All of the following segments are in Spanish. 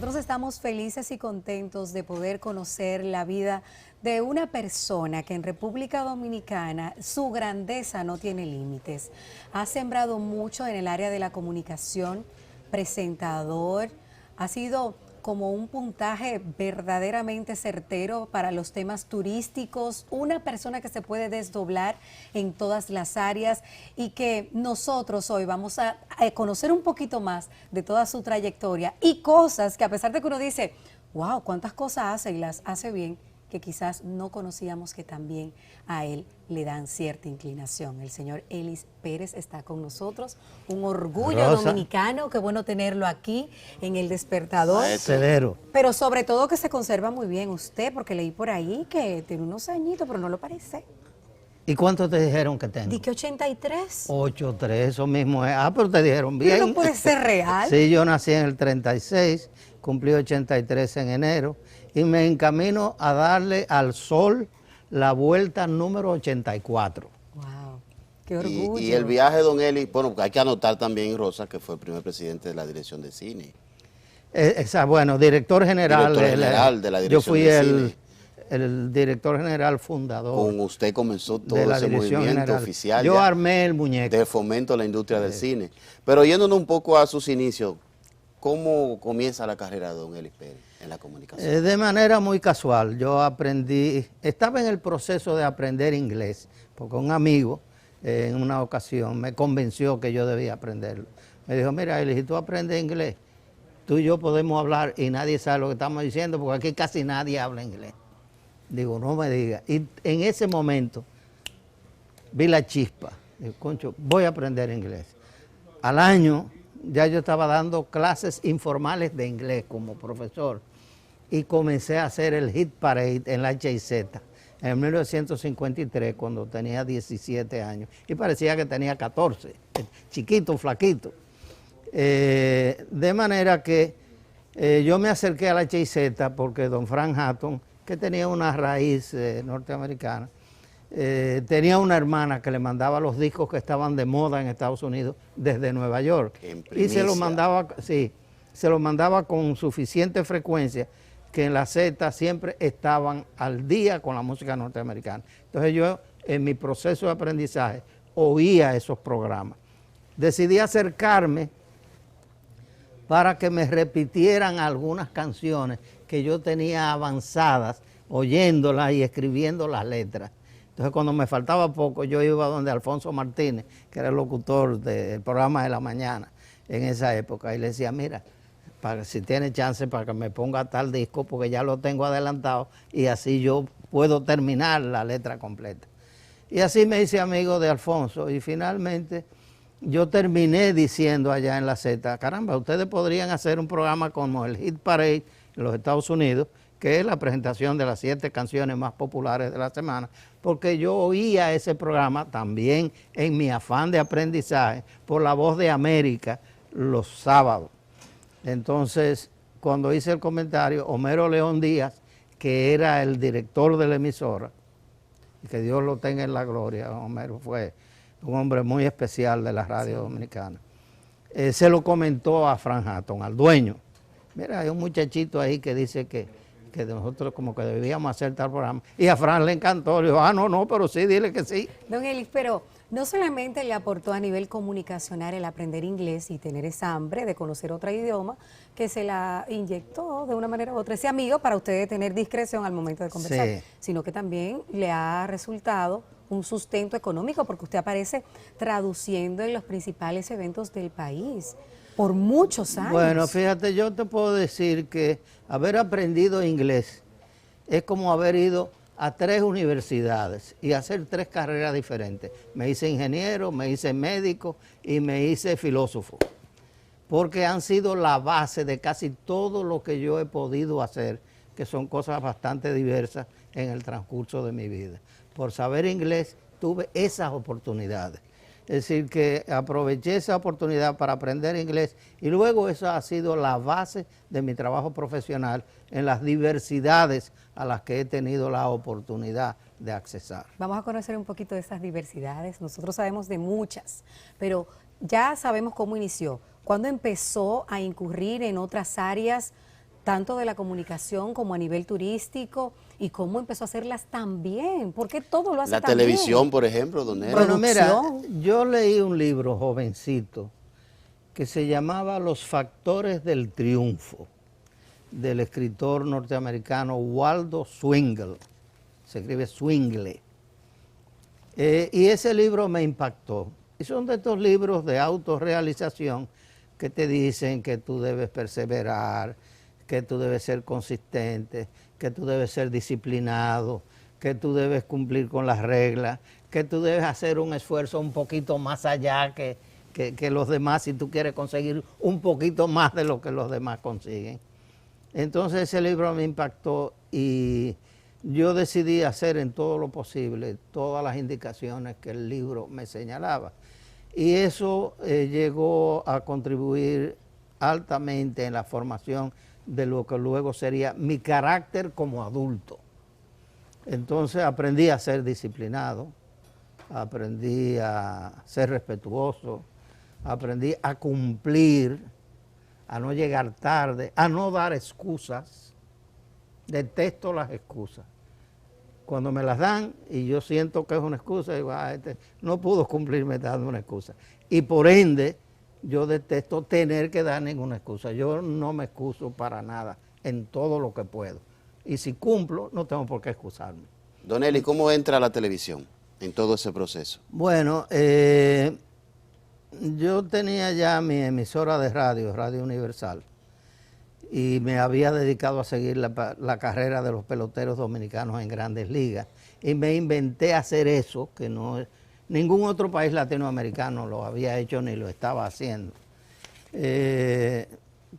nosotros estamos felices y contentos de poder conocer la vida de una persona que en República Dominicana su grandeza no tiene límites. Ha sembrado mucho en el área de la comunicación, presentador, ha sido como un puntaje verdaderamente certero para los temas turísticos, una persona que se puede desdoblar en todas las áreas y que nosotros hoy vamos a conocer un poquito más de toda su trayectoria y cosas que a pesar de que uno dice, wow, cuántas cosas hace y las hace bien, que quizás no conocíamos que también a él le dan cierta inclinación. El señor Ellis Pérez está con nosotros, un orgullo dominicano, qué bueno tenerlo aquí en El Despertador. Severo. Pero sobre todo que se conserva muy bien usted, porque leí por ahí que tiene unos añitos, pero no lo parece. ¿Y cuánto te dijeron que tengo? ¿Di que 83? 83, eso mismo es. Ah, pero te dijeron bien. ¿No puede ser real? Sí, yo nací en el 36, cumplí 83 en enero y me encamino a darle al sol la vuelta número 84. Wow, qué orgullo. Y el viaje de don Eli, bueno, hay que anotar también, Rosa, que fue el primer presidente de la dirección de cine. Bueno, director general, Director general de la dirección yo fui de cine. el director general fundador. Con usted comenzó todo de la ese dirección movimiento general. oficial. Yo armé el muñeco. De fomento a la industria del cine. Pero yéndonos un poco a sus inicios, ¿cómo comienza la carrera de don Ellis Pérez en la comunicación? De manera muy casual. Yo aprendí, estaba en el proceso de aprender inglés, porque un amigo en una ocasión me convenció que yo debía aprenderlo. Me dijo, mira, Ellis, si tú aprendes inglés, tú y yo podemos hablar y nadie sabe lo que estamos diciendo, porque aquí casi nadie habla inglés. Digo, no me digas. Y en ese momento vi la chispa. Digo, concho, voy a aprender inglés. Al año ya yo estaba dando clases informales de inglés como profesor y comencé a hacer el Hit Parade en la HIZ en 1953 cuando tenía 17 años y parecía que tenía 14, chiquito, flaquito. De manera que yo me acerqué a la HIZ porque don Frank Hatton, que tenía una raíz norteamericana, tenía una hermana que le mandaba los discos que estaban de moda en Estados Unidos desde Nueva York. Y se los mandaba, sí, se los mandaba con suficiente frecuencia que en la Z siempre estaban al día con la música norteamericana. Entonces yo, en mi proceso de aprendizaje, oía esos programas. Decidí acercarme para que me repitieran algunas canciones que yo tenía avanzadas, oyéndolas y escribiendo las letras. Entonces cuando me faltaba poco, yo iba donde Alfonso Martínez, que era el locutor del programa de la mañana en esa época, y le decía, mira, para si tiene chance para que me ponga tal disco, porque ya lo tengo adelantado, y así yo puedo terminar la letra completa. Y así me hice amigo de Alfonso, y finalmente yo terminé diciendo allá en la Z, caramba, ustedes podrían hacer un programa como el Hit Parade en los Estados Unidos, que es la presentación de las 7 canciones más populares de la semana, porque yo oía ese programa también en mi afán de aprendizaje por La Voz de América los sábados. Entonces, cuando hice el comentario, Homero León Díaz, que era el director de la emisora, y que Dios lo tenga en la gloria, Homero fue un hombre muy especial de la radio dominicana, se lo comentó a Frank Hatton, al dueño. Mira, hay un muchachito ahí que dice que nosotros como que debíamos hacer tal programa. Y a Fran le encantó, le dijo, no, pero sí, dile que sí. Don Ellis, pero no solamente le aportó a nivel comunicacional el aprender inglés y tener esa hambre de conocer otro idioma, que se la inyectó de una manera u otra ese amigo para ustedes tener discreción al momento de conversar, sí, sino que también le ha resultado un sustento económico, porque usted aparece traduciendo en los principales eventos del país por muchos años. Bueno, fíjate, yo te puedo decir que haber aprendido inglés es como haber ido a 3 universidades y hacer 3 carreras diferentes. Me hice ingeniero, me hice médico y me hice filósofo, porque han sido la base de casi todo lo que yo he podido hacer, que son cosas bastante diversas en el transcurso de mi vida. Por saber inglés tuve esas oportunidades. Es decir, que aproveché esa oportunidad para aprender inglés y luego eso ha sido la base de mi trabajo profesional en las diversidades a las que he tenido la oportunidad de accesar. Vamos a conocer un poquito de esas diversidades. Nosotros sabemos de muchas, pero ya sabemos cómo inició. ¿Cuándo empezó a incurrir en otras áreas tanto de la comunicación como a nivel turístico, y cómo empezó a hacerlas tan bien? ¿Por qué todo lo hace La tan televisión, bien? por ejemplo, don Nelly. Bueno, mira, Producción. yo leí un libro jovencito que se llamaba Los factores del triunfo, del escritor norteamericano Waldo Swingle. Se escribe Swingle. Y ese libro me impactó. Y son de estos libros de autorrealización que te dicen que tú debes perseverar, que tú debes ser consistente, que tú debes ser disciplinado, que tú debes cumplir con las reglas, que tú debes hacer un esfuerzo un poquito más allá que los demás si tú quieres conseguir un poquito más de lo que los demás consiguen. Entonces ese libro me impactó y yo decidí hacer en todo lo posible todas las indicaciones que el libro me señalaba. Y eso llegó a contribuir altamente en la formación de lo que luego sería mi carácter como adulto. Entonces aprendí a ser disciplinado, aprendí a ser respetuoso, aprendí a cumplir, a no llegar tarde, a no dar excusas. Detesto las excusas. Cuando me las dan y yo siento que es una excusa, digo, no pudo cumplirme dando una excusa. Y por ende, yo detesto tener que dar ninguna excusa. Yo no me excuso para nada en todo lo que puedo. Y si cumplo, no tengo por qué excusarme. Don Nelly, ¿cómo entra la televisión en todo ese proceso? Bueno, yo tenía ya mi emisora de radio, Radio Universal, y me había dedicado a seguir la carrera de los peloteros dominicanos en Grandes Ligas. Y me inventé hacer eso, que no ningún otro país latinoamericano lo había hecho ni lo estaba haciendo.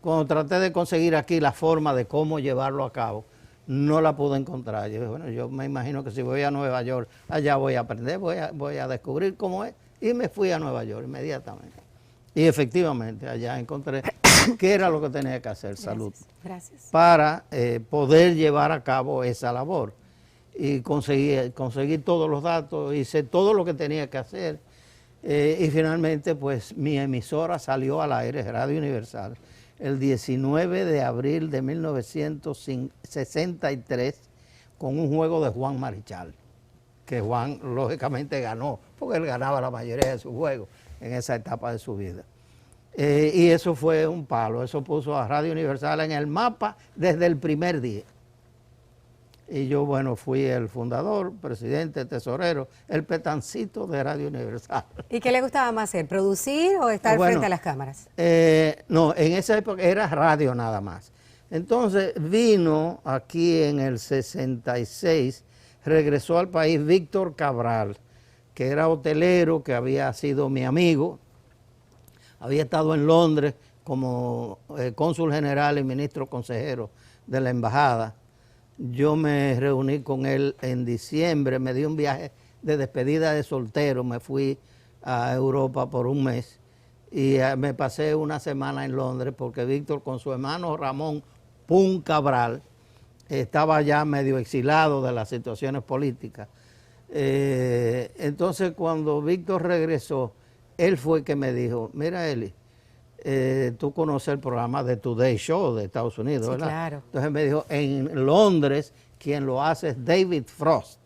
Cuando traté de conseguir aquí la forma de cómo llevarlo a cabo, no la pude encontrar. Yo dije, bueno, yo me imagino que si voy a Nueva York, allá voy a aprender, voy a descubrir cómo es. Y me fui a Nueva York inmediatamente. Y efectivamente, allá encontré qué era lo que tenía que hacer, salud, Gracias. para poder llevar a cabo esa labor. Y conseguí todos los datos, hice todo lo que tenía que hacer. Y finalmente, pues, mi emisora salió al aire, Radio Universal, el 19 de abril de 1963, con un juego de Juan Marichal, que Juan lógicamente ganó, porque él ganaba la mayoría de sus juegos en esa etapa de su vida. Y eso fue un palo, eso puso a Radio Universal en el mapa desde el primer día. Y yo, bueno, fui el fundador, presidente, tesorero, el petancito de Radio Universal. ¿Y qué le gustaba más hacer, producir o estar Bueno, frente a las cámaras? No, en esa época era radio nada más. Entonces vino aquí en el 66, regresó al país Víctor Cabral, que era hotelero, que había sido mi amigo, había estado en Londres como cónsul general y ministro consejero de la embajada. Yo me reuní con él en diciembre, me di un viaje de despedida de soltero, me fui a Europa por un mes y me pasé una semana en Londres porque Víctor con su hermano Ramón Pun Cabral estaba ya medio exilado de las situaciones políticas. Entonces cuando Víctor regresó, él fue que me dijo, mira Eli, tú conoces el programa de Today Show de Estados Unidos, Sí, ¿verdad? claro. Entonces me dijo, en Londres quien lo hace es David Frost,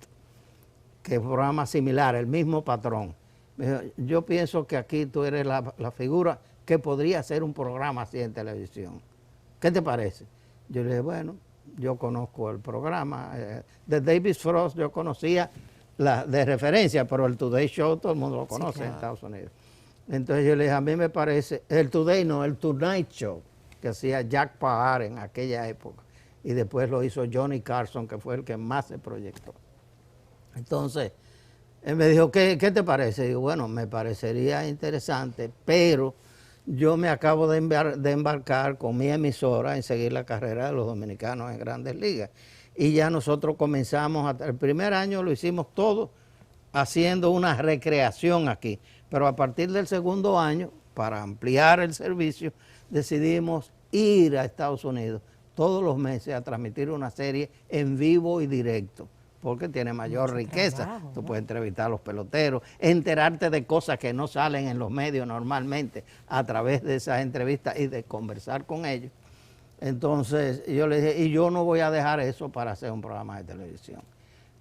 que es un programa similar, el mismo patrón. Me dijo, yo pienso que aquí tú eres la figura que podría hacer un programa así en televisión. ¿Qué te parece? Yo le dije, bueno, yo conozco el programa. De David Frost yo conocía de referencia, pero el Today Show todo el mundo lo conoce, sí, claro, en Estados Unidos. Entonces yo le dije, a mí me parece, el Today no, el Tonight Show, que hacía Jack Paar en aquella época. Y después lo hizo Johnny Carson, que fue el que más se proyectó. Entonces, él me dijo, ¿qué te parece? Y digo, bueno, me parecería interesante, pero yo me acabo de embarcar con mi emisora en seguir la carrera de los dominicanos en Grandes Ligas. Y ya nosotros comenzamos, el primer año lo hicimos todo haciendo una recreación aquí. Pero a partir del segundo año, para ampliar el servicio, decidimos ir a Estados Unidos todos los meses a transmitir una serie en vivo y directo, porque tiene mayor riqueza. Trabajo, Tú ¿no? puedes entrevistar a los peloteros, enterarte de cosas que no salen en los medios normalmente a través de esas entrevistas y de conversar con ellos. Entonces yo le dije, y yo no voy a dejar eso para hacer un programa de televisión.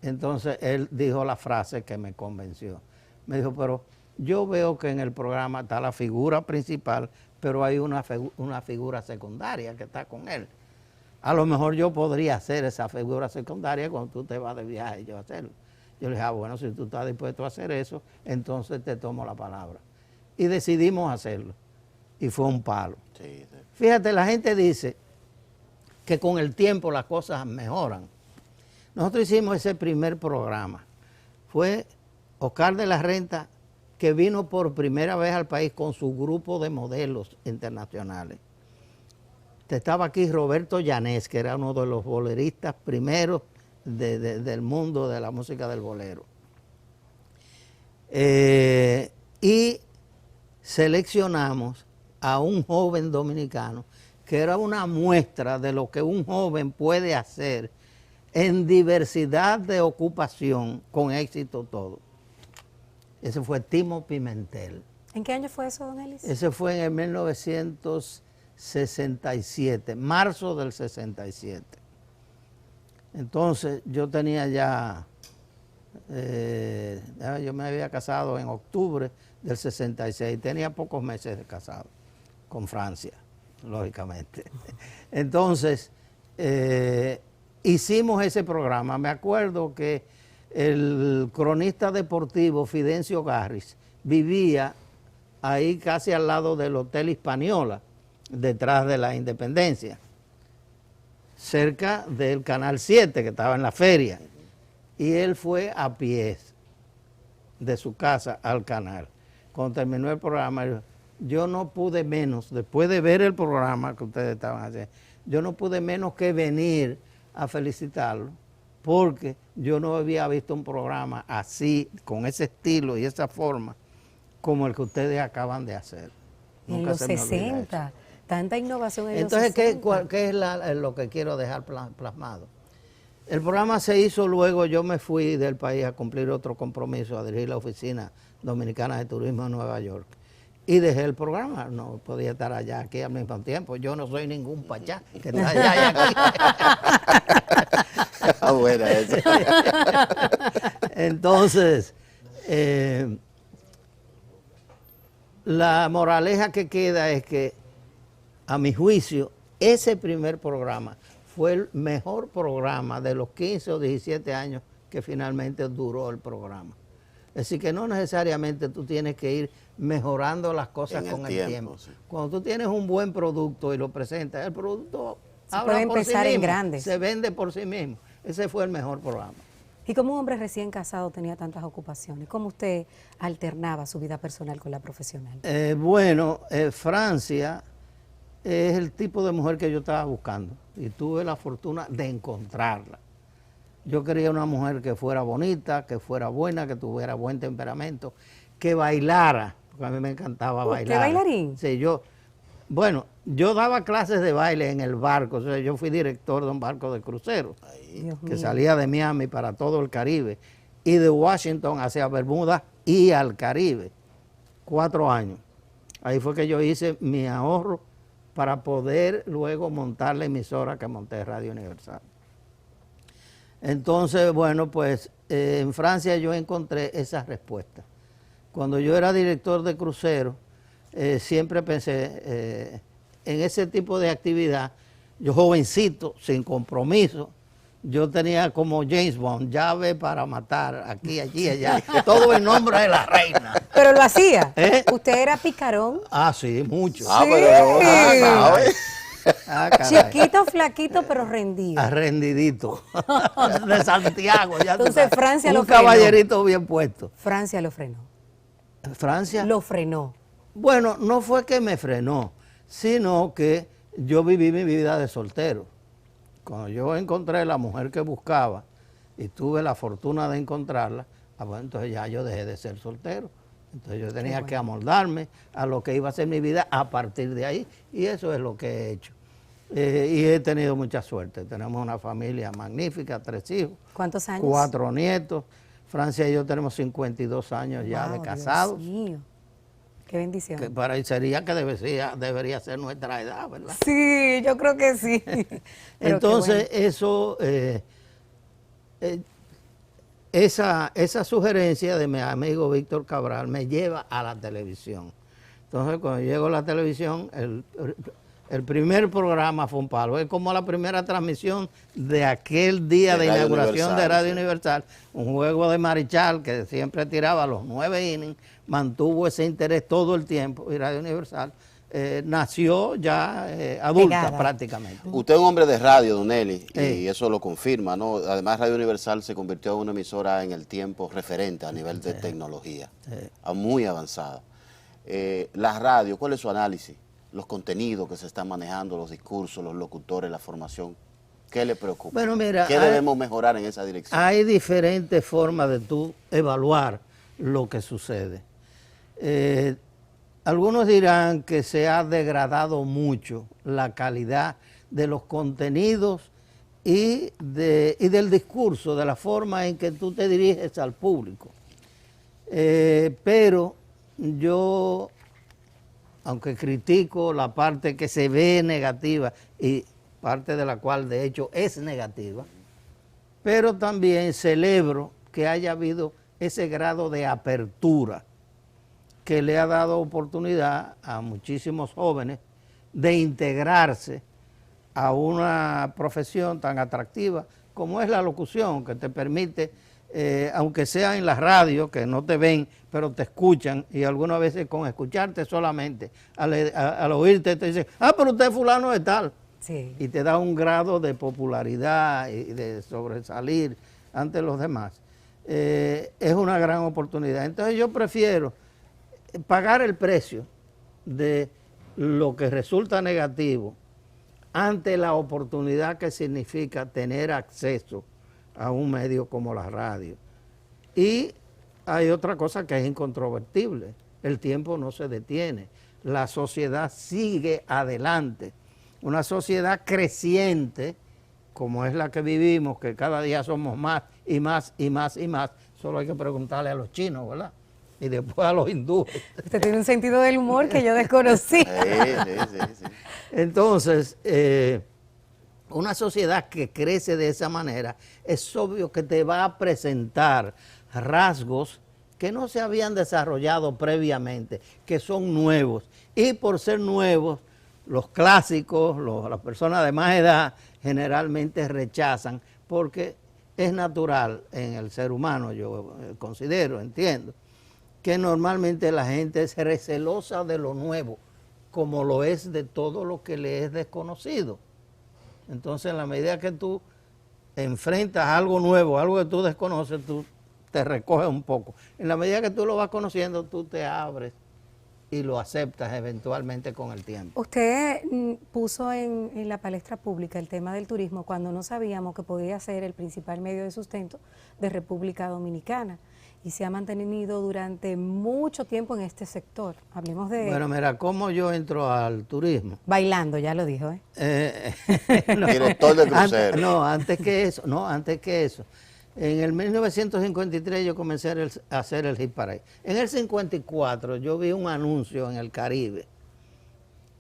Entonces él dijo la frase que me convenció. Me dijo, pero yo veo que en el programa está la figura principal, pero hay una figura secundaria que está con él. A lo mejor yo podría hacer esa figura secundaria cuando tú te vas de viaje y yo hacerlo. Yo le dije, bueno, si tú estás dispuesto a hacer eso, entonces te tomo la palabra. Y decidimos hacerlo. Y fue un palo. Sí, sí. Fíjate, la gente dice que con el tiempo las cosas mejoran. Nosotros hicimos ese primer programa. Fue Oscar de la Renta, que vino por primera vez al país con su grupo de modelos internacionales. Estaba aquí Roberto Llanés, que era uno de los boleristas primeros del mundo de la música del bolero. Y seleccionamos a un joven dominicano que era una muestra de lo que un joven puede hacer en diversidad de ocupación, con éxito todo. Ese fue Timo Pimentel. ¿En qué año fue eso, don Elis? Ese fue en el 1967, marzo del 67. Entonces yo tenía ya, yo me había casado en octubre del 66, tenía pocos meses de casado con Francia, lógicamente. Entonces hicimos ese programa. Me acuerdo que el cronista deportivo Fidencio Garris vivía ahí casi al lado del Hotel Hispaniola, detrás de la Independencia, cerca del Canal 7, que estaba en la feria. Y él fue a pie de su casa al canal. Cuando terminó el programa, yo no pude menos, después de ver el programa que ustedes estaban haciendo, yo no pude menos que venir a felicitarlo, porque yo no había visto un programa así, con ese estilo y esa forma, como el que ustedes acaban de hacer. En los 60, tanta innovación en Entonces, los 60. ¿qué es lo que quiero dejar plasmado? El programa se hizo luego, yo me fui del país a cumplir otro compromiso, a dirigir la Oficina Dominicana de Turismo en Nueva York. Y dejé el programa, no podía estar allá aquí al mismo tiempo. Yo no soy ningún pachá que está allá y aquí. Ah, buena eso. Entonces, la moraleja que queda es que, a mi juicio, ese primer programa fue el mejor programa de los 15 o 17 años que finalmente duró el programa. Así que no necesariamente tú tienes que ir mejorando las cosas con el tiempo. Sí. Cuando tú tienes un buen producto y lo presentas, el producto habla puede por sí empezar en mismo, grande. se vende por sí mismo. Ese fue el mejor programa. Y como un hombre recién casado tenía tantas ocupaciones, ¿cómo usted alternaba su vida personal con la profesional? Francia es el tipo de mujer que yo estaba buscando y tuve la fortuna de encontrarla. Yo quería una mujer que fuera bonita, que fuera buena, que tuviera buen temperamento, que bailara, porque a mí me encantaba bailar. ¿Usted bailarín? Sí, yo daba clases de baile en el barco, o sea, yo fui director de un barco de crucero Dios que mío. salía de Miami para todo el Caribe y de Washington hacia Bermuda y al Caribe, 4 años. Ahí fue que yo hice mi ahorro para poder luego montar la emisora que monté, Radio Universal. Entonces, bueno, pues en Francia yo encontré esa respuesta. Cuando yo era director de crucero, siempre pensé en ese tipo de actividad. Yo jovencito, sin compromiso, yo tenía como James Bond, llave para matar, aquí, allí, allá, todo en nombre de la reina. Pero lo hacía. ¿Eh? ¿Usted era picarón? Ah, sí, mucho. Ah, pero caray. Ah, caray. Chiquito, flaquito, pero rendido. Arrendidito. De Santiago. Ya tú Entonces, sabes. Francia Un lo frenó. caballerito bien puesto. Francia lo frenó. ¿Francia? Lo frenó. Bueno, no fue que me frenó, sino que yo viví mi vida de soltero. Cuando yo encontré la mujer que buscaba y tuve la fortuna de encontrarla, bueno, entonces ya yo dejé de ser soltero. Entonces yo tenía que amoldarme a lo que iba a ser mi vida a partir de ahí, y eso es lo que he hecho. Y he tenido mucha suerte. Tenemos una familia magnífica, 3 hijos. ¿Cuántos años? 4 nietos. Francia y yo tenemos 52 años ya de casados. Dios mío. Qué bendición. Que parecería que debería ser nuestra edad, ¿verdad? Sí, yo creo que sí. Pero Entonces, qué bueno. eso, esa sugerencia de mi amigo Víctor Cabral me lleva a la televisión. Entonces, cuando llego a la televisión, el primer programa fue un palo. Es como la primera transmisión de aquel día de inauguración de Radio Universal. Un juego de Marichal que siempre tiraba los 9 innings, mantuvo ese interés todo el tiempo. Y Radio Universal nació ya adulta Pegada. prácticamente. Usted es un hombre de radio, don Eli, y eso lo confirma, ¿no? Además, Radio Universal se convirtió en una emisora en el tiempo referente a nivel de tecnología, muy avanzada. La radio, ¿cuál es su análisis? Los contenidos que se están manejando, los discursos, los locutores, la formación. ¿Qué le preocupa? Bueno, mira, ¿Qué debemos mejorar en esa dirección? Hay diferentes formas de tú evaluar lo que sucede. Algunos dirán que se ha degradado mucho la calidad de los contenidos y del discurso, de la forma en que tú te diriges al público. Pero yo, aunque critico la parte que se ve negativa y parte de la cual de hecho es negativa, pero también celebro que haya habido ese grado de apertura que le ha dado oportunidad a muchísimos jóvenes de integrarse a una profesión tan atractiva como es la locución, que te permite, aunque sea en la radio, que no te ven, pero te escuchan, y algunas veces con escucharte solamente, al oírte te dicen, pero usted es fulano de tal. Sí. Y te da un grado de popularidad y de sobresalir ante los demás. Es una gran oportunidad. Entonces yo prefiero pagar el precio de lo que resulta negativo ante la oportunidad que significa tener acceso a un medio como la radio. Y hay otra cosa que es incontrovertible: el tiempo no se detiene, la sociedad sigue adelante, una sociedad creciente como es la que vivimos, que cada día somos más y más y más y más. Solo hay que preguntarle a los chinos, ¿verdad? Y después a los hindúes. Usted tiene un sentido del humor que yo desconocí. Sí. Entonces, una sociedad que crece de esa manera, es obvio que te va a presentar rasgos que no se habían desarrollado previamente, que son nuevos. Y por ser nuevos, los clásicos, las personas de más edad, generalmente rechazan, porque es natural en el ser humano, yo considero, entiendo, que normalmente la gente es recelosa de lo nuevo, como lo es de todo lo que le es desconocido. Entonces, en la medida que tú enfrentas algo nuevo, algo que tú desconoces, tú te recoges un poco. En la medida que tú lo vas conociendo, tú te abres y lo aceptas eventualmente con el tiempo. Usted puso en la palestra pública el tema del turismo cuando no sabíamos que podía ser el principal medio de sustento de República Dominicana, y se ha mantenido durante mucho tiempo en este sector. Hablemos de... Bueno, mira, ¿cómo yo entro al turismo? Bailando, ya lo dijo, ¿eh? No, director de crucero. Antes que eso. En el 1953 yo comencé a hacer el hit parade. En el 54 yo vi un anuncio en el Caribe,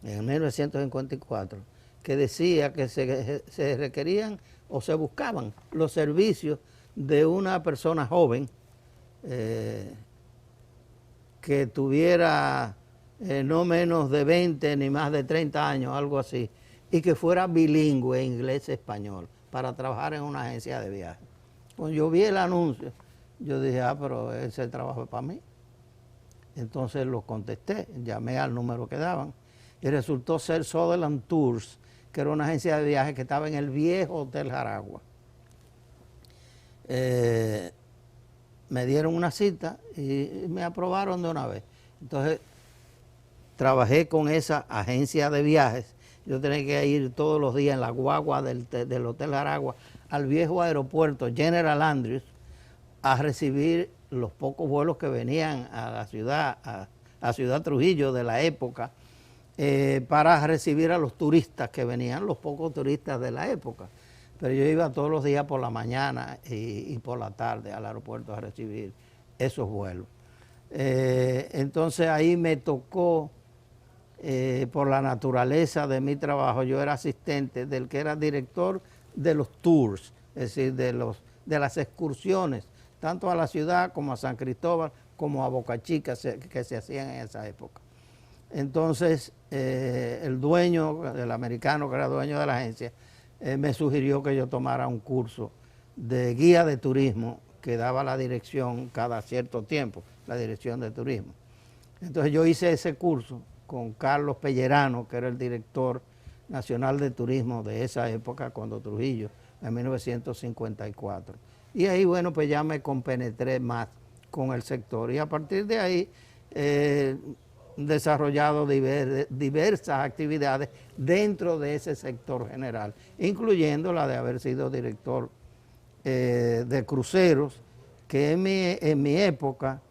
en el 1954, que decía que se requerían o se buscaban los servicios de una persona joven que tuviera no menos de 20 ni más de 30 años, algo así, y que fuera bilingüe, inglés-español, para trabajar en una agencia de viajes. Cuando yo vi el anuncio, yo dije, pero ese trabajo es para mí. Entonces lo contesté, llamé al número que daban, y resultó ser Sutherland Tours, que era una agencia de viajes que estaba en el viejo Hotel Jaragua. Me dieron una cita y me aprobaron de una vez. Entonces, trabajé con esa agencia de viajes. Yo tenía que ir todos los días en la guagua del Hotel Jaragua al viejo aeropuerto General Andrews a recibir los pocos vuelos que venían a la ciudad, a Ciudad Trujillo de la época, para recibir a los turistas que venían, los pocos turistas de la época. Pero yo iba todos los días por la mañana y por la tarde al aeropuerto a recibir esos vuelos. Entonces ahí me tocó, por la naturaleza de mi trabajo, yo era asistente del que era director de los tours, es decir, de las excursiones, tanto a la ciudad como a San Cristóbal, como a Boca Chica, que se hacían en esa época. Entonces, el dueño, el americano que era dueño de la agencia, me sugirió que yo tomara un curso de guía de turismo que daba la dirección cada cierto tiempo, la dirección de turismo. Entonces yo hice ese curso con Carlos Pellerano, que era el director nacional de turismo de esa época, cuando Trujillo, en 1954. Y ahí, bueno, pues ya me compenetré más con el sector. Y a partir de ahí, desarrollado diversas actividades dentro de ese sector general, incluyendo la de haber sido director de cruceros, que en mi época,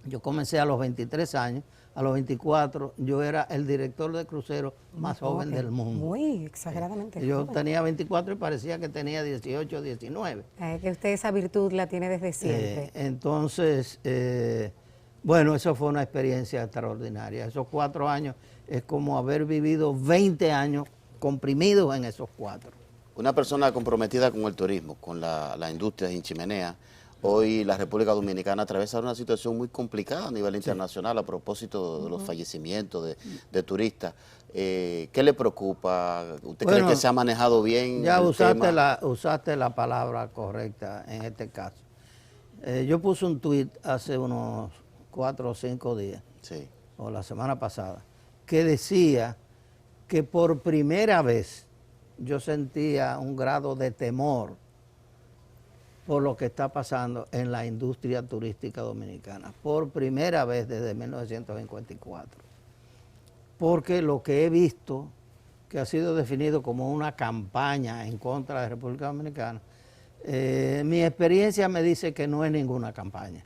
yo comencé a los 23 años, a los 24 yo era el director de cruceros más joven del mundo. Muy exageradamente Yo joven. tenía 24 y parecía que tenía 18, 19. Que usted esa virtud la tiene desde siempre. Entonces, bueno, eso fue una experiencia extraordinaria. Esos 4 años es como haber vivido 20 años comprimidos en esos 4. Una persona comprometida con el turismo, con la industria sin chimenea. Hoy la República Dominicana atraviesa una situación muy complicada a nivel internacional a propósito de los fallecimientos de turistas. ¿Qué le preocupa? ¿Usted cree que se ha manejado bien? Ya usaste la palabra correcta en este caso. Yo puse un tuit hace unos 4 o 5 días, sí, o la semana pasada, que decía que por primera vez yo sentía un grado de temor por lo que está pasando en la industria turística dominicana, por primera vez desde 1954. Porque lo que he visto, que ha sido definido como una campaña en contra de la República Dominicana, mi experiencia me dice que no es ninguna campaña.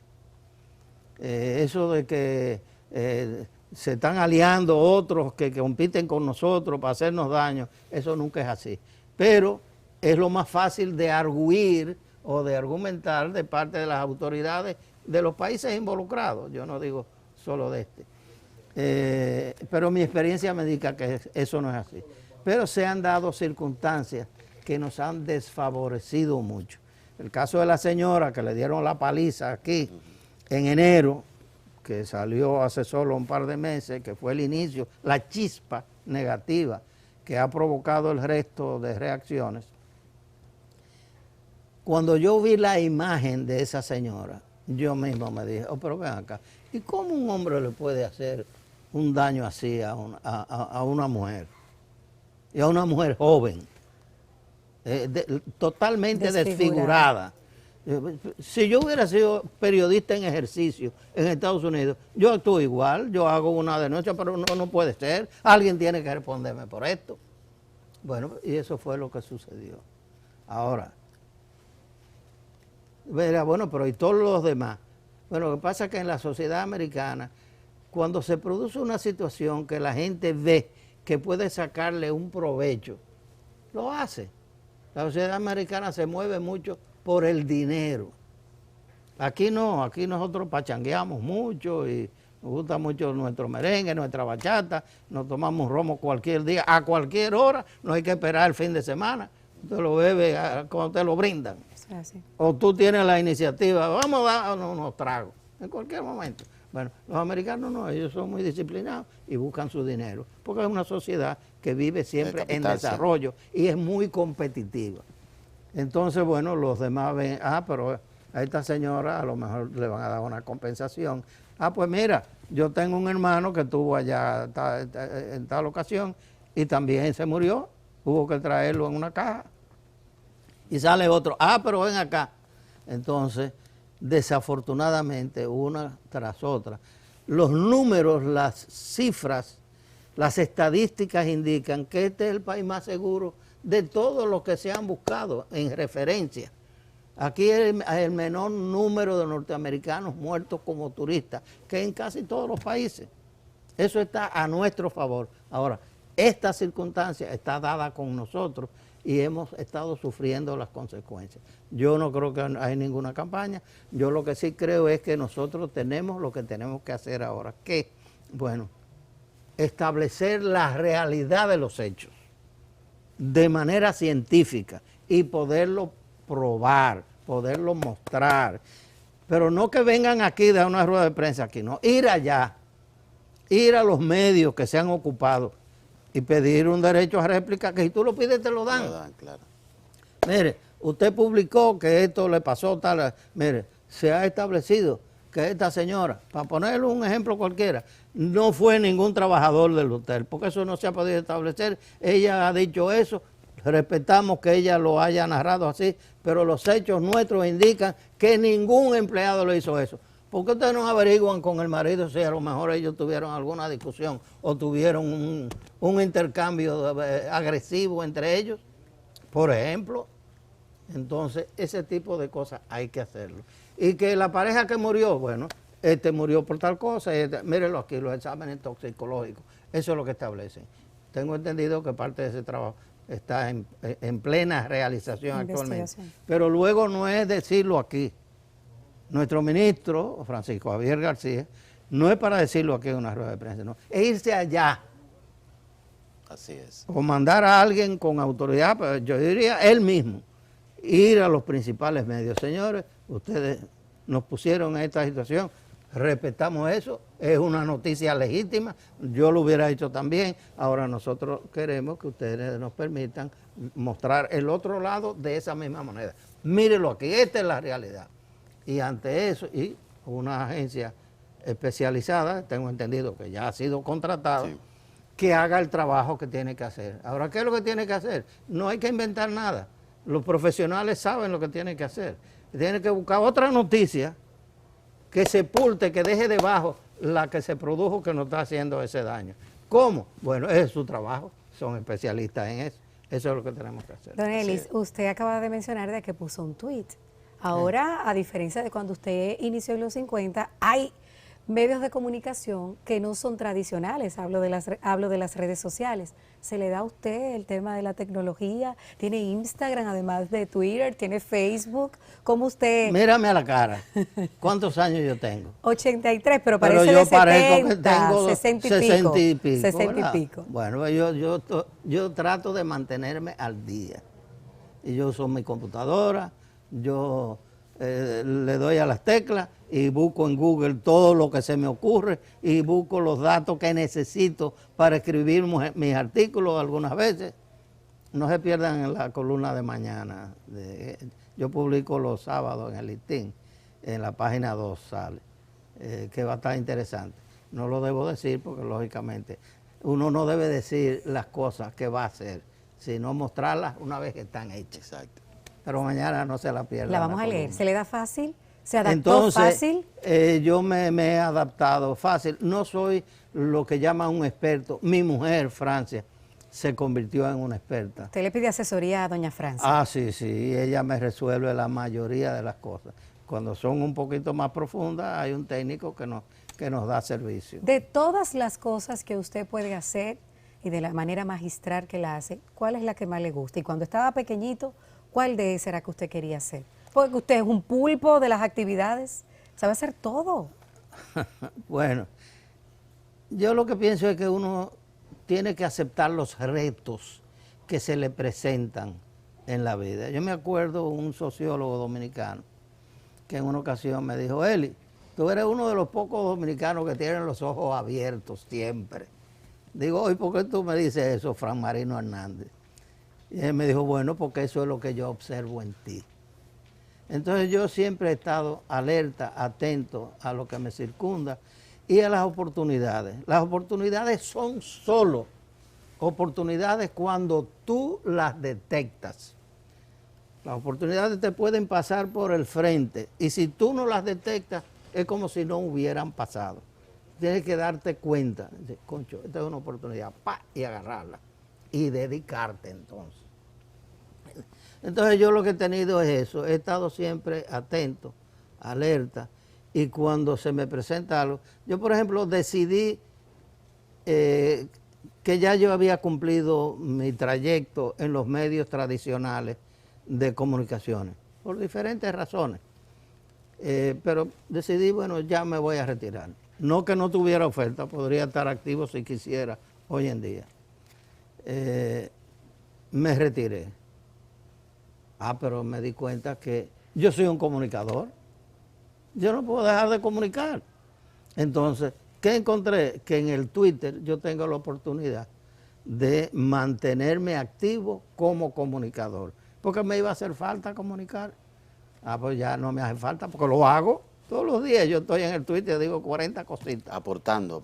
Eso de que se están aliando otros que compiten con nosotros para hacernos daño, eso nunca es así. Pero es lo más fácil de arguir o de argumentar de parte de las autoridades de los países involucrados. Yo no digo solo de este. Pero mi experiencia me indica que eso no es así. Pero se han dado circunstancias que nos han desfavorecido mucho. El caso de la señora que le dieron la paliza aquí en enero, que salió hace solo un par de meses, que fue el inicio, la chispa negativa que ha provocado el resto de reacciones. Cuando yo vi la imagen de esa señora, yo mismo me dije, pero ven acá, ¿y cómo un hombre le puede hacer un daño así a una mujer? Y a una mujer joven, totalmente desfigurada. Si yo hubiera sido periodista en ejercicio en Estados Unidos, yo actúo igual, yo hago una denuncia, pero no puede ser, alguien tiene que responderme por esto. Bueno, y eso fue lo que sucedió. Ahora, verá, bueno, pero ¿y todos los demás? Bueno, lo que pasa es que en la sociedad americana, cuando se produce una situación que la gente ve que puede sacarle un provecho, lo hace. La sociedad americana se mueve mucho por el dinero. Aquí no, aquí nosotros pachangueamos mucho y nos gusta mucho nuestro merengue, nuestra bachata, nos tomamos romo cualquier día, a cualquier hora, no hay que esperar el fin de semana, usted lo bebe cuando te lo brindan. O tú tienes la iniciativa, vamos a dar unos tragos, en cualquier momento. Bueno, los americanos no, ellos son muy disciplinados y buscan su dinero, porque es una sociedad que vive siempre en desarrollo y es muy competitiva. Entonces, bueno, los demás ven, pero a esta señora a lo mejor le van a dar una compensación. Pues mira, yo tengo un hermano que estuvo allá en tal ocasión y también se murió, hubo que traerlo en una caja. Y sale otro, pero ven acá. Entonces, desafortunadamente, una tras otra, los números, las cifras, las estadísticas indican que este es el país más seguro de todos los que se han buscado en referencia. Aquí es el menor número de norteamericanos muertos como turistas que en casi todos los países. Eso está a nuestro favor. Ahora, esta circunstancia está dada con nosotros y hemos estado sufriendo las consecuencias. Yo no creo que hay ninguna campaña, yo lo que sí creo es que nosotros tenemos lo que tenemos que hacer ahora, que, bueno, establecer la realidad de los hechos de manera científica y poderlo probar, poderlo mostrar, pero no que vengan aquí a dar una rueda de prensa aquí, no, ir allá, ir a los medios que se han ocupado y pedir un derecho a réplica, que si tú lo pides te lo dan. Claro. Mire, usted publicó que esto le pasó tal, mire, se ha establecido que esta señora, para ponerle un ejemplo cualquiera, no fue ningún trabajador del hotel, porque eso no se ha podido establecer, ella ha dicho eso, respetamos que ella lo haya narrado así, pero los hechos nuestros indican que ningún empleado le hizo eso. ¿Por qué ustedes no averiguan con el marido si a lo mejor ellos tuvieron alguna discusión o tuvieron un intercambio agresivo entre ellos? Por ejemplo. Entonces, ese tipo de cosas hay que hacerlo. Y que la pareja que murió, bueno, este murió por tal cosa, mírenlo aquí, los exámenes toxicológicos, eso es lo que establecen. Tengo entendido que parte de ese trabajo está en plena realización actualmente. Pero luego no es decirlo aquí. Nuestro ministro, Francisco Javier García, no es para decirlo aquí en una rueda de prensa, no, es irse allá. Así es. O mandar a alguien con autoridad, pero yo diría él mismo, ir a los principales medios. Señores, ustedes nos pusieron en esta situación, respetamos eso, es una noticia legítima, yo lo hubiera hecho también, ahora nosotros queremos que ustedes nos permitan mostrar el otro lado de esa misma moneda. Mírenlo aquí, esta es la realidad. Y ante eso, y una agencia especializada, tengo entendido que ya ha sido contratada, sí, que haga el trabajo que tiene que hacer. Ahora, ¿qué es lo que tiene que hacer? No hay que inventar nada. Los profesionales saben lo que tienen que hacer. Tienen que buscar otra noticia que sepulte, que deje debajo la que se produjo, que nos está haciendo ese daño. ¿Cómo? Bueno, ese es su trabajo, son especialistas en eso. Eso es lo que tenemos que hacer. Don Elis, usted acaba de mencionar de que puso un tuit. Ahora, a diferencia de cuando usted inició en los 50, hay medios de comunicación que no son tradicionales, hablo de las redes sociales. ¿Se le da a usted el tema de la tecnología? ¿Tiene Instagram además de Twitter? ¿Tiene Facebook? ¿Cómo usted...? Mírame a la cara. ¿Cuántos años yo tengo? 83, pero parece de 70, 60 y pico. 60 y pico. Bueno, yo trato de mantenerme al día. Y yo uso mi computadora, yo le doy a las teclas y busco en Google todo lo que se me ocurre y busco los datos que necesito para escribir mis artículos algunas veces. No se pierdan en la columna de mañana. Yo publico los sábados en el Listín, en la página 2 sale, que va a estar interesante. No lo debo decir porque lógicamente uno no debe decir las cosas que va a hacer, sino mostrarlas una vez que están hechas. Exacto. Pero mañana no se la pierdan. La vamos a leer. ¿Se le da fácil? ¿Se adaptó fácil? Yo me he adaptado fácil. No soy lo que llaman un experto. Mi mujer, Francia, se convirtió en una experta. ¿Usted le pide asesoría a doña Francia? Ah, sí, ella me resuelve la mayoría de las cosas. Cuando son un poquito más profundas, hay un técnico que nos da servicio. De todas las cosas que usted puede hacer y de la manera magistral que la hace, ¿cuál es la que más le gusta? Y cuando estaba pequeñito, ¿cuál de esas era que usted quería hacer? Porque usted es un pulpo de las actividades, sabe hacer todo. Bueno, yo lo que pienso es que uno tiene que aceptar los retos que se le presentan en la vida. Yo me acuerdo un sociólogo dominicano que en una ocasión me dijo, Eli, tú eres uno de los pocos dominicanos que tienen los ojos abiertos siempre. Digo, ¿y por qué tú me dices eso, Fran Marino Hernández? Y él me dijo, bueno, porque eso es lo que yo observo en ti. Entonces yo siempre he estado alerta, atento a lo que me circunda y a las oportunidades. Las oportunidades son solo oportunidades cuando tú las detectas. Las oportunidades te pueden pasar por el frente y si tú no las detectas es como si no hubieran pasado. Tienes que darte cuenta, dice, concho, esta es una oportunidad, y agarrarla y dedicarte entonces. Entonces yo lo que he tenido es eso, he estado siempre atento, alerta, y cuando se me presenta algo, yo por ejemplo decidí que ya yo había cumplido mi trayecto en los medios tradicionales de comunicaciones, por diferentes razones. Pero decidí, bueno, ya me voy a retirar. No que no tuviera oferta, podría estar activo si quisiera hoy en día. Me retiré. Pero me di cuenta que yo soy un comunicador. Yo no puedo dejar de comunicar. Entonces, ¿qué encontré? Que en el Twitter yo tengo la oportunidad de mantenerme activo como comunicador. Porque me iba a hacer falta comunicar. Pues ya no me hace falta porque lo hago todos los días. Yo estoy en el Twitter, digo 40 cositas. Aportando,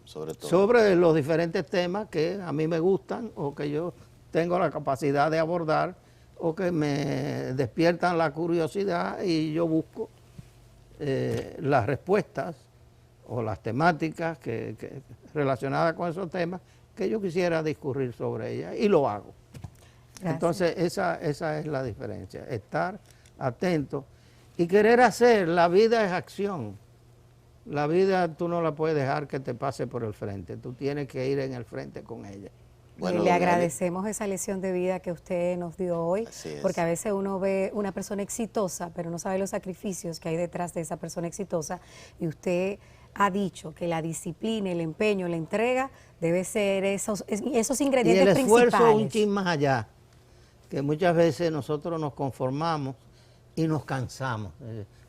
sobre todo. Sobre los diferentes temas que a mí me gustan o que yo tengo la capacidad de abordar o que me despiertan la curiosidad y yo busco las respuestas o las temáticas relacionadas con esos temas que yo quisiera discurrir sobre ellas y lo hago. Gracias. Entonces esa es la diferencia, estar atento y querer hacer. La vida es acción. La vida tú no la puedes dejar que te pase por el frente, tú tienes que ir en el frente con ella. Bueno, le agradecemos esa lección de vida que usted nos dio hoy, porque a veces uno ve una persona exitosa, pero no sabe los sacrificios que hay detrás de esa persona exitosa, y usted ha dicho que la disciplina, el empeño, la entrega debe ser esos ingredientes principales. Y el esfuerzo un chin más allá, que muchas veces nosotros nos conformamos y nos cansamos.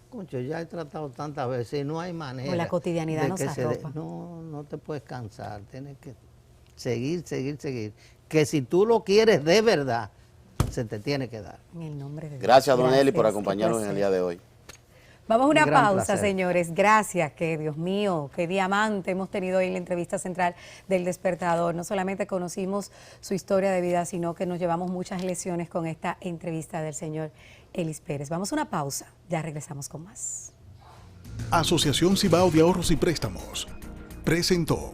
Concho, ya he tratado tantas veces y no hay manera. O la cotidianidad nos arropa. No te puedes cansar, tienes que seguir. Que si tú lo quieres de verdad, se te tiene que dar. En el nombre de Dios. Gracias, don Eli, por acompañarnos en el día de hoy. Vamos a una pausa, señores. Gracias, que Dios mío, qué diamante hemos tenido hoy en la entrevista central del Despertador. No solamente conocimos su historia de vida, sino que nos llevamos muchas lecciones con esta entrevista del señor Elis Pérez. Vamos a una pausa, ya regresamos con más. Asociación Cibao de Ahorros y Préstamos presentó